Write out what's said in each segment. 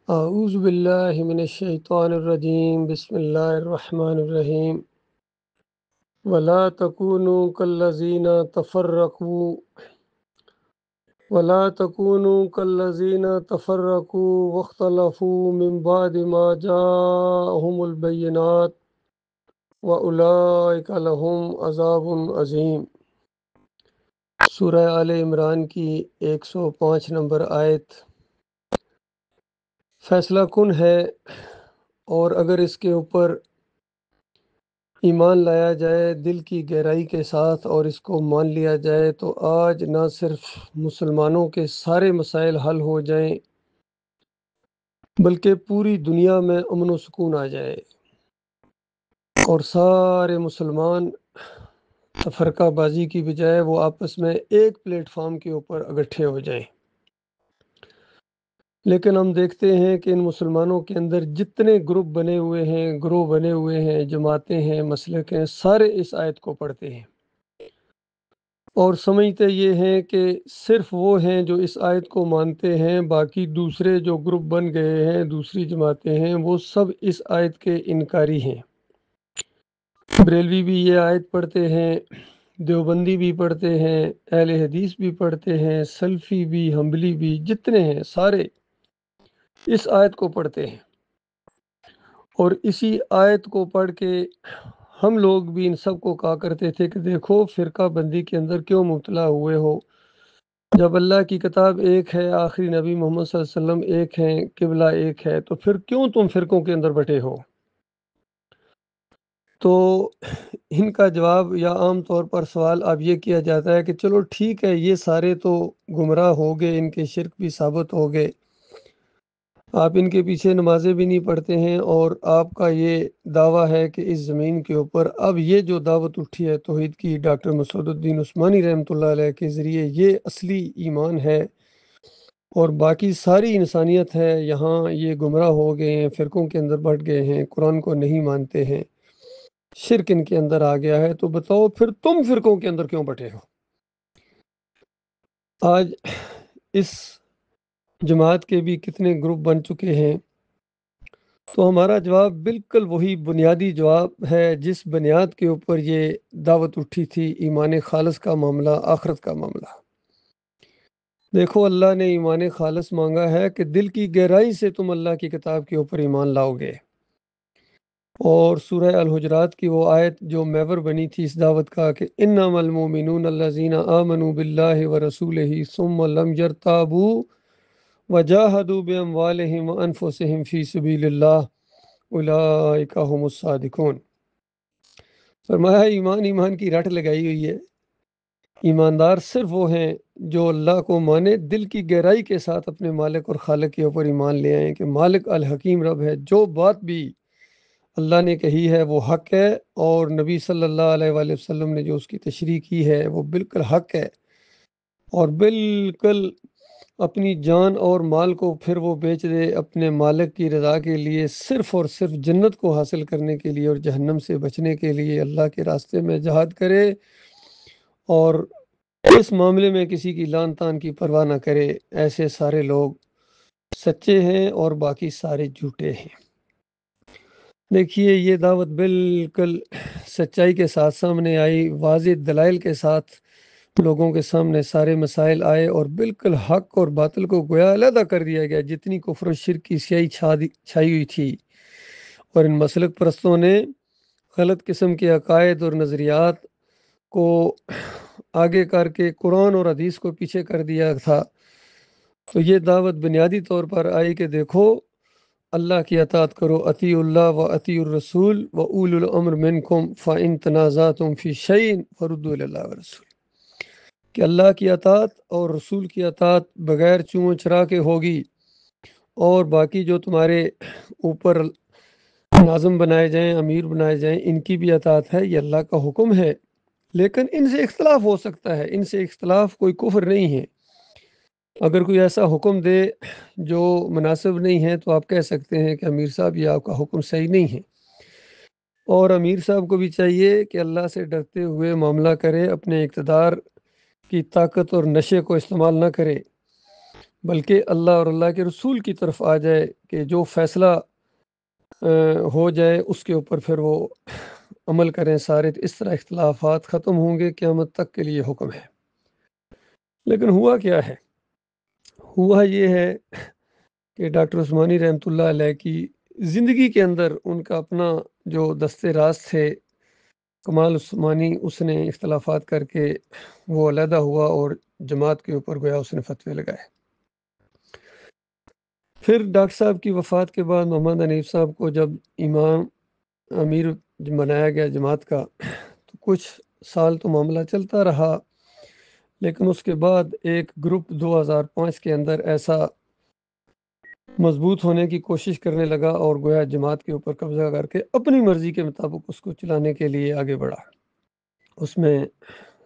اعوذ باللہ من الشیطان الرجیم بسم اللہ الرحمن الرحیم ولا تکونوا کالذین تفرقوا واختلفوا من بعد ما جاءهم البینات واولئک لهم عذاب عظیم۔ سورہ آل عمران کی 105 نمبر آیت فیصلہ کن ہے، اور اگر اس کے اوپر ایمان لایا جائے دل کی گہرائی کے ساتھ اور اس کو مان لیا جائے تو آج نہ صرف مسلمانوں کے سارے مسائل حل ہو جائیں بلکہ پوری دنیا میں امن و سکون آ جائے اور سارے مسلمان تفرقہ بازی کی بجائے وہ آپس میں ایک پلیٹ فارم کے اوپر اکٹھے ہو جائیں۔ لیکن ہم دیکھتے ہیں کہ ان مسلمانوں کے اندر جتنے گروپ بنے ہوئے ہیں، گروہ بنے ہوئے ہیں، جماعتیں ہیں، مسلک ہیں، سارے اس آیت کو پڑھتے ہیں اور سمجھتے یہ ہیں کہ صرف وہ ہیں جو اس آیت کو مانتے ہیں، باقی دوسرے جو گروپ بن گئے ہیں، دوسری جماعتیں ہیں، وہ سب اس آیت کے انکاری ہیں۔ بریلوی بھی یہ آیت پڑھتے ہیں، دیوبندی بھی پڑھتے ہیں، اہل حدیث بھی پڑھتے ہیں، سلفی بھی، حنبلی بھی، جتنے ہیں سارے اس آیت کو پڑھتے ہیں اور اسی آیت کو پڑھ کے ہم لوگ بھی ان سب کو کہا کرتے تھے کہ دیکھو فرقہ بندی کے اندر کیوں مبتلا ہوئے ہو، جب اللہ کی کتاب ایک ہے، آخری نبی محمد صلی اللہ علیہ وسلم ایک ہیں، قبلہ ایک ہے، تو پھر کیوں تم فرقوں کے اندر بٹے ہو؟ تو ان کا جواب یا عام طور پر سوال اب یہ کیا جاتا ہے کہ چلو ٹھیک ہے، یہ سارے تو گمراہ ہو گئے، ان کے شرک بھی ثابت ہو گئے، آپ ان کے پیچھے نمازیں بھی نہیں پڑھتے ہیں، اور آپ کا یہ دعویٰ ہے کہ اس زمین کے اوپر اب یہ جو دعوت اٹھی ہے توحید کی ڈاکٹر مسعود الدین عثمانی رحمۃ اللہ علیہ کے ذریعے، یہ اصلی ایمان ہے اور باقی ساری انسانیت ہے یہاں یہ گمراہ ہو گئے ہیں، فرقوں کے اندر بٹ گئے ہیں، قرآن کو نہیں مانتے ہیں، شرک ان کے اندر آ گیا ہے، تو بتاؤ پھر تم فرقوں کے اندر کیوں بٹے ہو؟ آج اس جماعت کے بھی کتنے گروپ بن چکے ہیں، تو ہمارا جواب بالکل وہی بنیادی جواب ہے جس بنیاد کے اوپر یہ دعوت اٹھی تھی، ایمان خالص کا معاملہ، آخرت کا معاملہ۔ دیکھو اللہ نے ایمان خالص مانگا ہے کہ دل کی گہرائی سے تم اللہ کی کتاب کے اوپر ایمان لاؤ گے، اور سورہ الحجرات کی وہ آیت جو محور بنی تھی اس دعوت کا کہ انما المؤمنون الذین آمنوا باللہ ورسولہ ثم لم یرتابوا وجاہدوا باموالہم وانفسہم فی سبیل اللہ اولئک هم الصادقون۔ فرمایا ایمان کی رٹ لگائی ہوئی ہے، ایماندار صرف وہ ہیں جو اللہ کو مانے، دل کی گہرائی کے ساتھ اپنے مالک اور خالق کے اوپر ایمان لے آئیں کہ مالک الحکیم رب ہے، جو بات بھی اللہ نے کہی ہے وہ حق ہے، اور نبی صلی اللہ علیہ وآلہ وسلم نے جو اس کی تشریح کی ہے وہ بالکل حق ہے، اور بالکل اپنی جان اور مال کو پھر وہ بیچ دے اپنے مالک کی رضا کے لیے، صرف اور صرف جنت کو حاصل کرنے کے لیے اور جہنم سے بچنے کے لیے اللہ کے راستے میں جہاد کرے، اور اس معاملے میں کسی کی لان تان کی پرواہ نہ کرے۔ ایسے سارے لوگ سچے ہیں اور باقی سارے جھوٹے ہیں۔ دیکھیے یہ دعوت بالکل سچائی کے ساتھ سامنے آئی، واضح دلائل کے ساتھ لوگوں کے سامنے سارے مسائل آئے، اور بالکل حق اور باطل کو گویا علیحدہ کر دیا گیا، جتنی کفر و شرک کی سیاہی چھائی ہوئی تھی، اور ان مسلک پرستوں نے غلط قسم کے عقائد اور نظریات کو آگے کر کے قرآن اور حدیث کو پیچھے کر دیا تھا۔ تو یہ دعوت بنیادی طور پر آئی کہ دیکھو اللہ کی اطاعت کرو، اطیعوا اللہ و اطیعوا الرسول و اولو الامر منکم فإن تنازعتم فی شیء فردوہ الی اللہ والرسول، کہ اللہ کی اطاعت اور رسول کی اطاعت بغیر چون چرا کے ہوگی، اور باقی جو تمہارے اوپر ناظم بنائے جائیں، امیر بنائے جائیں، ان کی بھی اطاعت ہے، یہ اللہ کا حکم ہے، لیکن ان سے اختلاف ہو سکتا ہے، ان سے اختلاف کوئی کفر نہیں ہے۔ اگر کوئی ایسا حکم دے جو مناسب نہیں ہے تو آپ کہہ سکتے ہیں کہ امیر صاحب یہ آپ کا حکم صحیح نہیں ہے، اور امیر صاحب کو بھی چاہیے کہ اللہ سے ڈرتے ہوئے معاملہ کرے، اپنے اقتدار کی طاقت اور نشے کو استعمال نہ کرے، بلکہ اللہ اور اللہ کے رسول کی طرف آ جائے کہ جو فیصلہ ہو جائے اس کے اوپر پھر وہ عمل کریں سارے، تو اس طرح اختلافات ختم ہوں گے، قیامت تک کے لیے حکم ہے۔ لیکن ہوا کیا ہے؟ ہوا یہ ہے کہ ڈاکٹر عثمانی رحمۃ اللہ علیہ کی زندگی کے اندر ان کا اپنا جو دستے راز تھے کمال عثمانی، اس نے اختلافات کر کے وہ علیحدہ ہوا اور جماعت کے اوپر گویا اس نے فتوے لگائے۔ پھر ڈاکٹر صاحب کی وفات کے بعد محمد حنیف صاحب کو جب امام امیر بنایا گیا جماعت کا، تو کچھ سال تو معاملہ چلتا رہا، لیکن اس کے بعد ایک گروپ 2005 کے اندر ایسا مضبوط ہونے کی کوشش کرنے لگا اور گویا جماعت کے اوپر قبضہ کر کے اپنی مرضی کے مطابق اس کو چلانے کے لیے آگے بڑھا۔ اس میں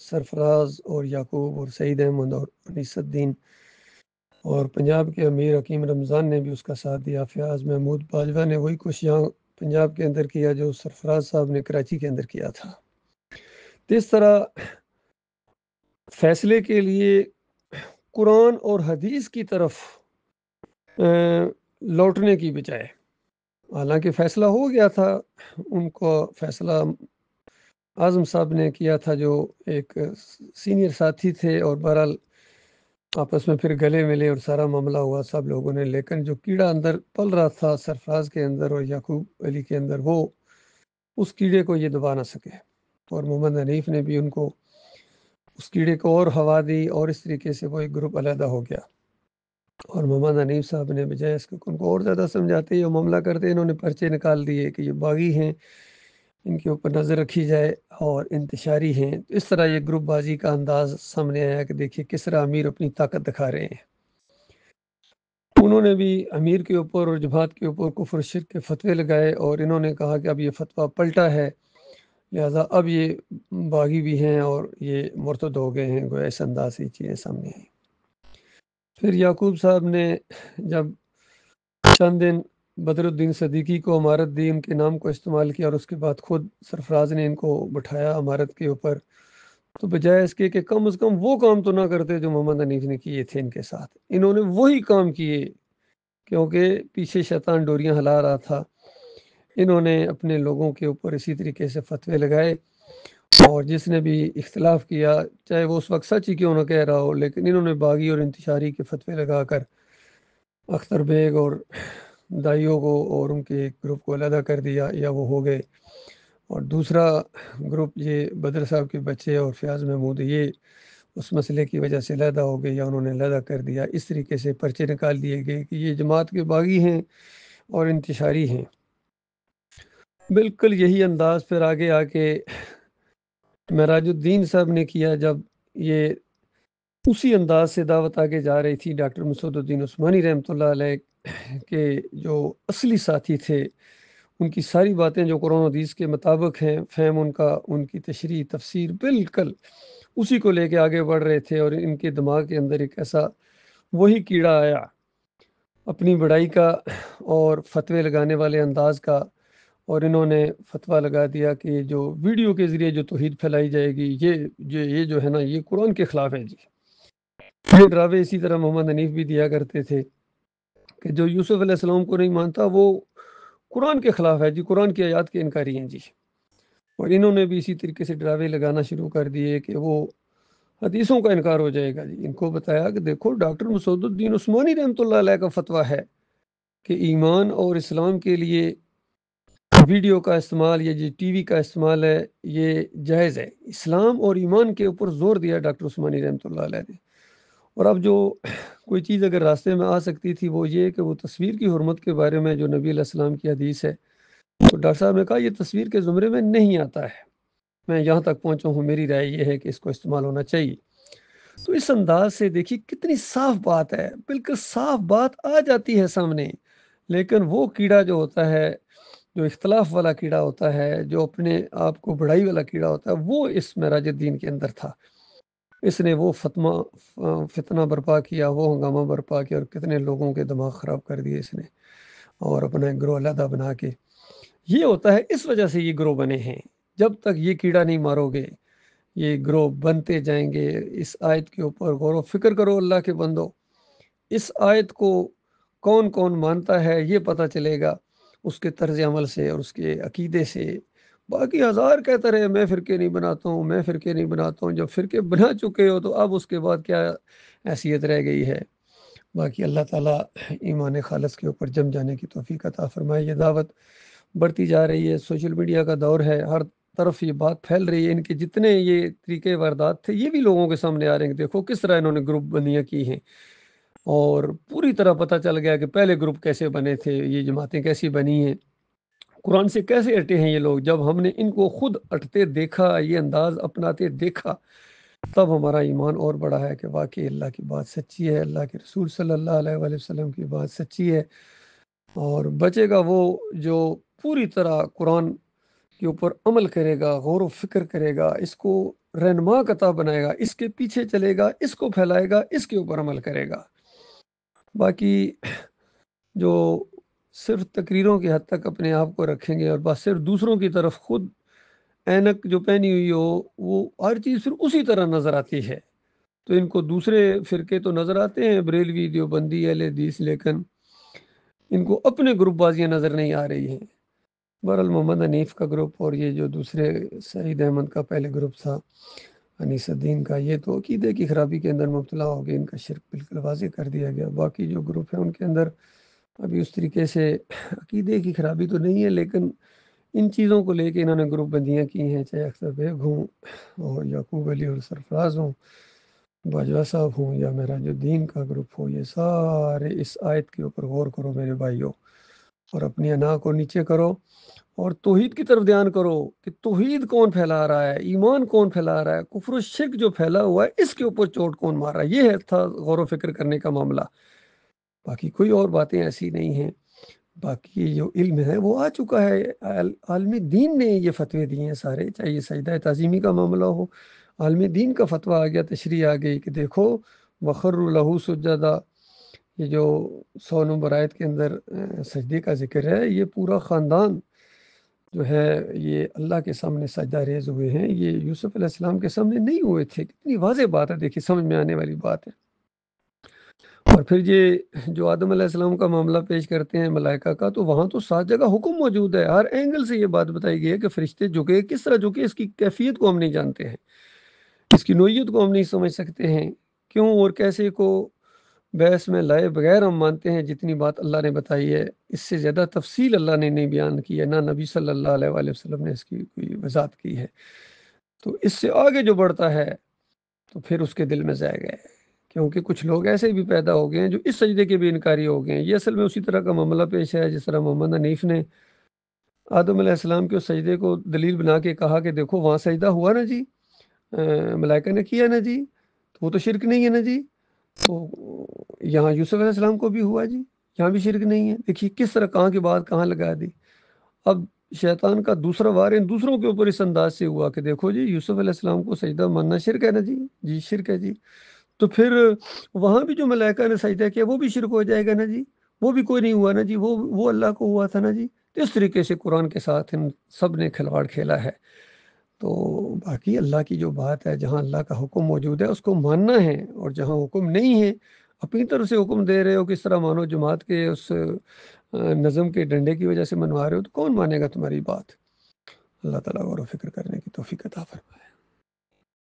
سرفراز اور یعقوب اور سعید احمد اور انیس الدین اور پنجاب کے امیر حکیم رمضان نے بھی اس کا ساتھ دیا۔ فیاض محمود باجوہ نے وہی کچھ یہاں پنجاب کے اندر کیا جو سرفراز صاحب نے کراچی کے اندر کیا تھا۔ تو اس طرح فیصلے کے لیے قرآن اور حدیث کی طرف لوٹنے کی بجائے، حالانکہ فیصلہ ہو گیا تھا، ان کو فیصلہ اعظم صاحب نے کیا تھا جو ایک سینئر ساتھی تھے، اور بہرحال آپس میں پھر گلے ملے اور سارا معاملہ ہوا سب لوگوں نے، لیکن جو کیڑا اندر پل رہا تھا سرفراز کے اندر اور یعقوب علی کے اندر، وہ اس کیڑے کو یہ دبا نہ سکے، اور محمد حنیف نے بھی ان کو اس کیڑے کو اور ہوا دی، اور اس طریقے سے وہ ایک گروپ علیحدہ ہو گیا۔ اور محمد حنیف صاحب نے بجائے اس کو ان کو اور زیادہ سمجھاتے یا معاملہ کرتے، انہوں نے پرچے نکال دیے کہ یہ باغی ہیں، ان کے اوپر نظر رکھی جائے اور انتشاری ہیں۔ اس طرح یہ گروپ بازی کا انداز سامنے آیا کہ دیکھیے کس طرح امیر اپنی طاقت دکھا رہے ہیں۔ انہوں نے بھی امیر کے اوپر اور جماعت کے اوپر کفر و شرک کے فتوے لگائے، اور انہوں نے کہا کہ اب یہ فتویٰ پلٹا ہے، لہذا اب یہ باغی بھی ہیں اور یہ مرتد ہو گئے ہیں، گویا اس انداز سے چیزیں سامنے آئیں۔ پھر یعقوب صاحب نے جب چند دن بدر الدین صدیقی کو امارت دی، ان کے نام کو استعمال کیا، اور اس کے بعد خود سرفراز نے ان کو بٹھایا امارت کے اوپر، تو بجائے اس کے کہ کم از کم وہ کام تو نہ کرتے جو محمد حنیف نے کیے تھے ان کے ساتھ، انہوں نے وہی کام کیے، کیونکہ پیچھے شیطان ڈوریاں ہلا رہا تھا۔ انہوں نے اپنے لوگوں کے اوپر اسی طریقے سے فتوے لگائے، اور جس نے بھی اختلاف کیا، چاہے وہ اس وقت سچ ہی کیوں نہ کہہ رہا ہو، لیکن انہوں نے باغی اور انتشاری کے فتوے لگا کر اختر بیگ اور دائیوں کو اور ان کے گروپ کو علیحدہ کر دیا، یا وہ ہو گئے، اور دوسرا گروپ یہ بدر صاحب کے بچے اور فیاض محمود، یہ اس مسئلے کی وجہ سے علیحدہ ہو گئے یا انہوں نے علیحدہ کر دیا۔ اس طریقے سے پرچے نکال دیے گئے کہ یہ جماعت کے باغی ہیں اور انتشاری ہیں۔ بالکل یہی انداز پھر آگے آ کے معراج الدین صاحب نے کیا، جب یہ اسی انداز سے دعوت آگے جا رہی تھی۔ ڈاکٹر مسعود الدین عثمانی رحمۃ اللہ علیہ کے جو اصلی ساتھی تھے، ان کی ساری باتیں جو قرآن و حدیث کے مطابق ہیں، فہم ان کا، ان کی تشریح تفسیر بالکل اسی کو لے کے آگے بڑھ رہے تھے، اور ان کے دماغ کے اندر ایک ایسا وہی کیڑا آیا اپنی بڑائی کا اور فتوے لگانے والے انداز کا، اور انہوں نے فتویٰ لگا دیا کہ جو ویڈیو کے ذریعے جو توحید پھیلائی جائے گی، یہ جو ہے نا، یہ قرآن کے خلاف ہے جی۔ یہ ڈراوے اسی طرح محمد حنیف بھی دیا کرتے تھے کہ جو یوسف علیہ السلام کو نہیں مانتا وہ قرآن کے خلاف ہے جی، قرآن کی آیات کے انکاری ہیں جی۔ اور انہوں نے بھی اسی طریقے سے ڈراوے لگانا شروع کر دیے کہ وہ حدیثوں کا انکار ہو جائے گا جی۔ ان کو بتایا کہ دیکھو ڈاکٹر مسعود الدین عثمانی رحمۃ اللہ علیہ کا فتویٰ ہے کہ ایمان اور اسلام کے لیے ویڈیو کا استعمال یا جو ٹی وی کا استعمال ہے یہ جائز ہے۔ اسلام اور ایمان کے اوپر زور دیا ڈاکٹر عثمانی رحمۃ اللہ علیہ نے۔ اور اب جو کوئی چیز اگر راستے میں آ سکتی تھی وہ یہ کہ وہ تصویر کی حرمت کے بارے میں جو نبی علیہ السلام کی حدیث ہے، تو ڈاکٹر صاحب نے کہا یہ تصویر کے زمرے میں نہیں آتا ہے، میں یہاں تک پہنچا ہوں، میری رائے یہ ہے کہ اس کو استعمال ہونا چاہیے۔ تو اس انداز سے دیکھیے کتنی صاف بات ہے، بالکل صاف بات آ جاتی ہے سامنے، لیکن وہ کیڑا جو ہوتا ہے، جو اختلاف والا کیڑا ہوتا ہے، جو اپنے آپ کو بڑائی والا کیڑا ہوتا ہے، وہ اس معراج الدین کے اندر تھا۔ اس نے وہ فتنہ برپا کیا، وہ ہنگامہ برپا کیا، اور کتنے لوگوں کے دماغ خراب کر دیے اس نے، اور اپنا ایک گروہ علیحدہ بنا کے۔ یہ ہوتا ہے، اس وجہ سے یہ گروہ بنے ہیں۔ جب تک یہ کیڑا نہیں مارو گے یہ گروہ بنتے جائیں گے۔ اس آیت کے اوپر غور و فکر کرو اللہ کے بندو اس آیت کو کون کون مانتا ہے یہ پتہ چلے گا اس کے طرز عمل سے اور اس کے عقیدے سے۔ باقی ہزار کہتا رہے میں فرقے نہیں بناتا ہوں، میں فرقے نہیں بناتا ہوں، جب فرقے بنا چکے ہو تو اب اس کے بعد کیا حیثیت رہ گئی ہے؟ باقی اللہ تعالیٰ ایمان خالص کے اوپر جم جانے کی توفیق عطا فرمائے۔ یہ دعوت بڑھتی جا رہی ہے، سوشل میڈیا کا دور ہے، ہر طرف یہ بات پھیل رہی ہے، ان کے جتنے یہ طریقے واردات تھے یہ بھی لوگوں کے سامنے آ رہے ہیں کہ دیکھو کس طرح انہوں نے گروپ بندیاں کی ہیں، اور پوری طرح پتہ چل گیا کہ پہلے گروپ کیسے بنے تھے، یہ جماعتیں کیسی بنی ہیں، قرآن سے کیسے اٹے ہیں یہ لوگ۔ جب ہم نے ان کو خود اٹھتے دیکھا، یہ انداز اپناتے دیکھا، تب ہمارا ایمان اور بڑا ہے کہ واقعی اللہ کی بات سچی ہے، اللہ کے رسول صلی اللہ علیہ وآلہ وسلم کی بات سچی ہے، اور بچے گا وہ جو پوری طرح قرآن کے اوپر عمل کرے گا، غور و فکر کرے گا، اس کو رہنما قطع بنائے گا، اس کے پیچھے چلے گا، اس کو پھیلائے گا، اس کے اوپر عمل کرے گا۔ باقی جو صرف تقریروں کی حد تک اپنے آپ کو رکھیں گے اور بس صرف دوسروں کی طرف خود اینک جو پہنی ہوئی ہو وہ ہر چیز پھر اسی طرح نظر آتی ہے، تو ان کو دوسرے فرقے تو نظر آتے ہیں، بریلوی، دیوبندی، اہل حدیث، لیکن ان کو اپنے گروپ بازیاں نظر نہیں آ رہی ہیں۔ بہرحال محمد حنیف کا گروپ اور یہ جو دوسرے سعید احمد کا پہلے گروپ تھا، انیس الدین کا، یہ تو عقیدے کی خرابی کے اندر مبتلا ہو گئے، ان کا شرک بالکل واضح کر دیا گیا۔ باقی جو گروپ ہیں ان کے اندر ابھی اس طریقے سے عقیدے کی خرابی تو نہیں ہے، لیکن ان چیزوں کو لے کے انہوں نے گروپ بندیاں کی ہیں، چاہے اختر بیگ ہوں اور یعقوب علی اور سرفراز ہوں، باجوہ صاحب ہوں، یا معراج الدین کا گروپ ہو، یہ سارے اس آیت کے اوپر غور کرو میرے بھائیوں، اور اپنی انا کو نیچے کرو اور توحید کی طرف دھیان کرو کہ توحید کون پھیلا رہا ہے، ایمان کون پھیلا رہا ہے، کفر و شرک جو پھیلا ہوا ہے اس کے اوپر چوٹ کون مار رہا ہے، یہ تھا غور و فکر کرنے کا معاملہ۔ باقی کوئی اور باتیں ایسی نہیں ہیں۔ باقی جو علم ہے وہ آ چکا ہے، عالم دین نے یہ فتوے دیے ہیں سارے، چاہے یہ سجدہ تعظیمی کا معاملہ ہو، عالم دین کا فتویٰ آ گیا، تشریح آ گئی کہ دیکھو وخروا لہ سجدا، یہ جو 100 نمبر آیت کے اندر سجدے کا ذکر ہے، یہ پورا خاندان جو ہے یہ اللہ کے سامنے سجدہ ریز ہوئے ہیں، یہ یوسف علیہ السلام کے سامنے نہیں ہوئے تھے۔ کتنی واضح بات ہے، دیکھیے سمجھ میں آنے والی بات ہے۔ اور پھر یہ جو آدم علیہ السلام کا معاملہ پیش کرتے ہیں ملائکہ کا، تو وہاں تو 7 جگہ حکم موجود ہے، ہر اینگل سے یہ بات بتائی گئی ہے کہ فرشتے جھکے، کس طرح جھکے، اس کی کیفیت کو ہم نہیں جانتے ہیں، اس کی نوعیت کو ہم نہیں سمجھ سکتے ہیں، کیوں اور کیسے کو بحث میں لائے بغیر ہم مانتے ہیں۔ جتنی بات اللہ نے بتائی ہے اس سے زیادہ تفصیل اللہ نے نہیں بیان کی ہے، نہ نبی صلی اللہ علیہ وآلہ وسلم نے اس کی کوئی وضاحت کی ہے، تو اس سے آگے جو بڑھتا ہے تو پھر اس کے دل میں جائے گا، کیونکہ کچھ لوگ ایسے بھی پیدا ہو گئے ہیں جو اس سجدے کے بھی انکاری ہو گئے ہیں۔ یہ اصل میں اسی طرح کا معاملہ پیش ہے جس طرح محمد حنیف نے آدم علیہ السلام کے اس سجدے کو دلیل بنا کے کہا کہ دیکھو وہاں سجدہ ہوا نا جی، ملائکہ نے کیا نا جی، تو وہ تو شرک نہیں ہے نا جی، تو یہاں یوسف علیہ السلام کو بھی ہوا جی، یہاں بھی شرک نہیں ہے۔ دیکھیے کس طرح کہاں کی بات کہاں لگا دی۔ اب شیطان کا دوسرا وار ان دوسروں کے اوپر اس انداز سے ہوا کہ دیکھو جی یوسف علیہ السلام کو سجدہ ماننا شرک ہے نا جی، جی شرک ہے جی، تو پھر وہاں بھی جو ملائکہ نے سجدہ کیا وہ بھی شرک ہو جائے گا نا جی، وہ بھی کوئی نہیں ہوا نا جی، وہ اللہ کو ہوا تھا نا جی۔ تو اس طریقے سے قرآن کے ساتھ ان سب نے کھلواڑ کھیلا ہے۔ تو باقی اللہ کی جو بات ہے، جہاں اللہ کا حکم موجود ہے اس کو ماننا ہے، اور جہاں حکم نہیں ہے اپنی طرف سے حکم دے رہے ہو، کس طرح مانو جماعت کے اس نظم کے ڈنڈے کی وجہ سے منوا رہے ہو، تو کون مانے گا تمہاری بات؟ اللہ تعالیٰ غور و فکر کرنے کی توفیق عطا فرمائے۔